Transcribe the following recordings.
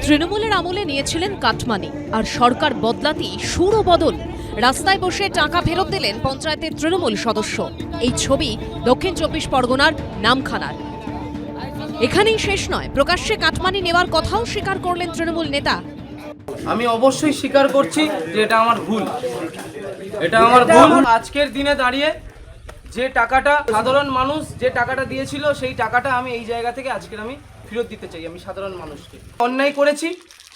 তৃণমূলের আমলে নিয়েছিলেন কাটমানি, আর সরকার বদলাতেই সুরও বদল। রাস্তায় বসে টাকা ফেরত দিলেন পঞ্চায়েতের তৃণমূল সদস্য। এই ছবি দক্ষিণ 24 পরগনার নামখানার। এখানেই শেষ নয়, প্রকাশ্যে কাটমানি নেওয়ার কথাও স্বীকার করলেন তৃণমূল নেতা। আমি অবশ্যই স্বীকার করছি যে এটা আমার ভুল, এটা আমার ভুল। আজকের দিনে দাঁড়িয়ে যে টাকাটা সাধারণ মানুষ যে টাকাটা দিয়েছিল, সেই টাকাটা আমি এই জায়গা থেকে আজকের আমি ফেরত দিতে চাই। আমি সাধারণ মানুষকে অন্যায় করেছি,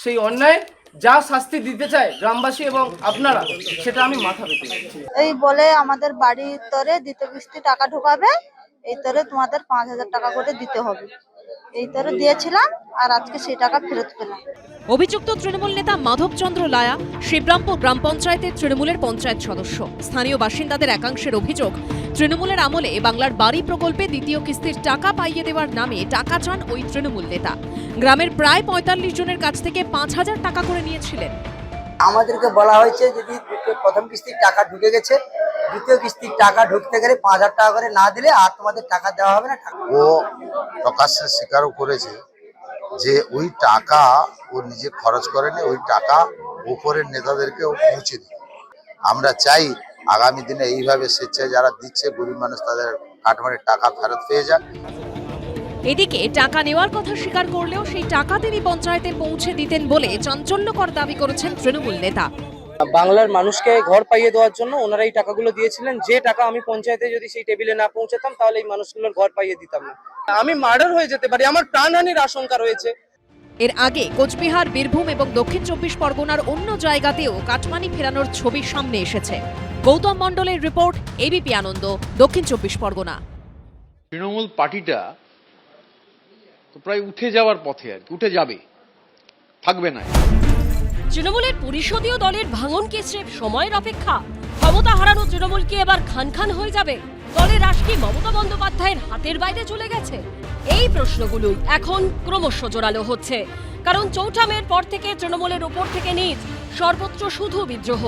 সেই অন্যায় যা শাস্তি দিতে চায় গ্রামবাসী এবং আপনারা, সেটা আমি মাথা পেতে চাইছি। এই বলে আমাদের বাড়ির তরে দ্বিতীয় কিস্তি টাকা ঢোকাবে, এই তরে তোমাদের 5000 টাকা করে দিতে হবে, এই তরে দিয়েছিলাম আর আজকে সেই টাকা ফেরত পেলাম। অভিযুক্ত তৃণমূল নেতা মাধবচন্দ্র লায়া শিবরামপুর গ্রাম পঞ্চায়েতের তৃণমূলের পঞ্চায়েত সদস্য। স্থানীয় বাসিন্দাদের একাংশের অভিযোগ, তৃণমূলের আমলে বাংলার বাড়ি প্রকল্পে দ্বিতীয় কিস্তির টাকা পাইয়ে দেওয়ার নামে টাকা চান ওই তৃণমূল নেতা। গ্রামের প্রায় 45 জনের কাছ থেকে 5000 টাকা করে নিয়েছিলেন। আমাদেরকে বলা হয়েছে যদি প্রথম কিস্তির টাকা ঢুকে গেছে, দ্বিতীয় কিস্তির টাকা ঢুকতে গেলে 5000 টাকা করে না দিলে আর তোমাদের টাকা দেওয়া হবে না। ও প্রকাশ্যে স্বীকারও করেছে যে ওই টাকা ও নিজে খরচ করেনি, ওই টাকা উপরের নেতাদেরকে ও পৌঁছে দিই। আমরা চাই আগামী দিনে এইভাবে স্বেচ্ছায় যারা দিচ্ছে গরিব মানুষ তাদের কাটমানির টাকা ফেরত পেয়ে যাক। এদিকে টাকা নেওয়ার কথা স্বীকার করলেও সেই টাকা তিনি পঞ্চায়েতে পৌঁছে দিতেন বলে চাঞ্চল্যকর দাবি করেছেন তৃণমূল নেতা। বাংলার মানুষকে ঘর পাইয়ে দেওয়ার জন্য ওনারা এই টাকাগুলো দিয়েছিলেন। যে টাকা আমি পঞ্চায়েতে যদি সেই টেবিলে না পৌঁছাতাম, তাহলে এই মানুষগুলোর ঘর পাইয়ে দিতাম না। আমি মার্ডার হয়ে যেতে পারি, আমার প্রাণহানির আশঙ্কা রয়েছে। এর আগে কোচবিহার, বীরভূম এবং দক্ষিণ 24 পরগনার অন্য জায়গাতেও কাটমানি ফেরানোর ছবি সামনে এসেছে। গৌতম মণ্ডলের রিপোর্ট, এবিপি আনন্দ, দক্ষিণ 24 পরগনা। তৃণমূল পার্টিটা তো প্রায় উঠে যাওয়ার পথে, আর উঠে যাবে, থাকবে না। তৃণমূলের পরিষদীয় দলের ভাঙন কি স্রেফ সময়ের অপেক্ষা? ক্ষমতা হারানো তৃণমূল কি এবার খান খান হয়ে যাবে? দলের রাশ কি মমতা বন্দ্যোপাধ্যায়ের হাতের বাইরে চলে গেছে? এই প্রশ্নগুলোই এখন ক্রমশ জোরালো হচ্ছে, কারণ 4 মের পর থেকে তৃণমূলের ওপর থেকে নিচ সর্বত্র শুধু বিদ্রোহ।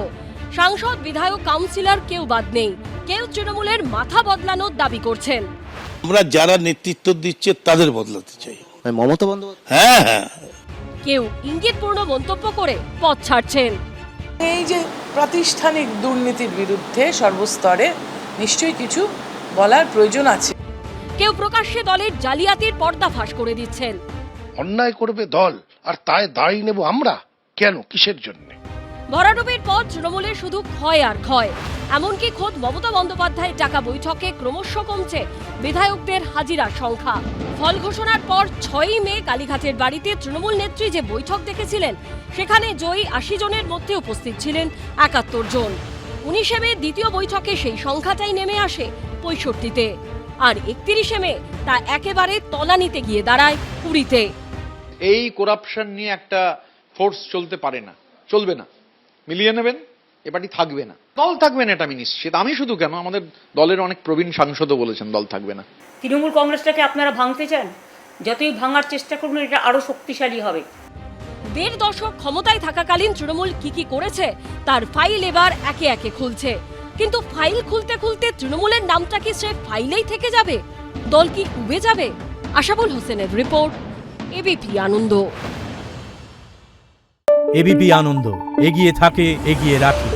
সাংসদ, বিধায়ক, কাউন্সিলর কেউ বাদ নেই। কেউ তৃণমূলের মাথা বদলানোর দাবি করছেন। আমরা যারা নেতৃত্ব দিচ্ছে তাদের বদলাতে চাই। মমতা বন্দ্যোপাধ্যায় হ্যাঁ, কেউ ইঙ্গিতপূর্ণ মন্তব্য করে পথ ছাড়ছেন। এই যে প্রাতিষ্ঠানিক দুর্নীতির বিরুদ্ধে সর্বস্তরে নিশ্চয়ই কিছু বলার প্রয়োজন আছে। কেউ প্রকাশ্যে দলের জালিয়াতির পর্দাফাশ করে দিচ্ছেন। অন্যায় করবে দল আর তাই দায়ী নেব আমরা কেন, কিসের জন্য? ভরাডুবির পর তৃণমূলের শুধু ক্ষয় আর ক্ষয়। এমনকি খোদ মমতা বন্দ্যোপাধ্যায়ের ডাকা বৈঠকে ক্রমশ কমছে বিধায়কদের হাজিরার সংখ্যা। ফল ঘোষণার পর 6ই মে কালীঘাটের বাড়িতে তৃণমূল নেত্রী যে বৈঠক দেখেছিলেন, সেখানে জয়ী 80 জনের মধ্যে উপস্থিত ছিলেন 71 জন। 19 মে দ্বিতীয় বৈঠকে সেই সংখ্যাটাই নেমে আসে 65-তে, আর 31 মে তা একেবারে তলানিতে গিয়ে দাঁড়ায় 20-তে। এই করাপশন নিয়ে একটা ফোর্স চলতে পারে না, চলবে না। মিলিয়ে নেবেন, এ পার্টি থাকবে না, দল থাকবে না, এটা আমি নিশ্চিত। আমি শুধু কেন, আমাদের দলের অনেক প্রবীণ সাংসদও বলেছেন দল থাকবে না। তৃণমূল কংগ্রেসটাকে আপনারা ভাঙতে চান, যতই ভাঙার চেষ্টা করুন এটা আরো শক্তিশালী হবে। 1.5 দশক ক্ষমতায় থাকাকালীন তৃণমূল কি করেছে তার ফাইল এবার একে একে খুলছে। কিন্তু ফাইল খুলতে খুলতে তৃণমূলের নামটা কি স্রেফ ফাইলেই থেকে যাবে? দল কি উবে যাবে? আশাবুল হোসেনের রিপোর্ট, এবিপি আনন্দ। এবিপি আনন্দ, এগিয়ে থাকে, এগিয়ে রাখে।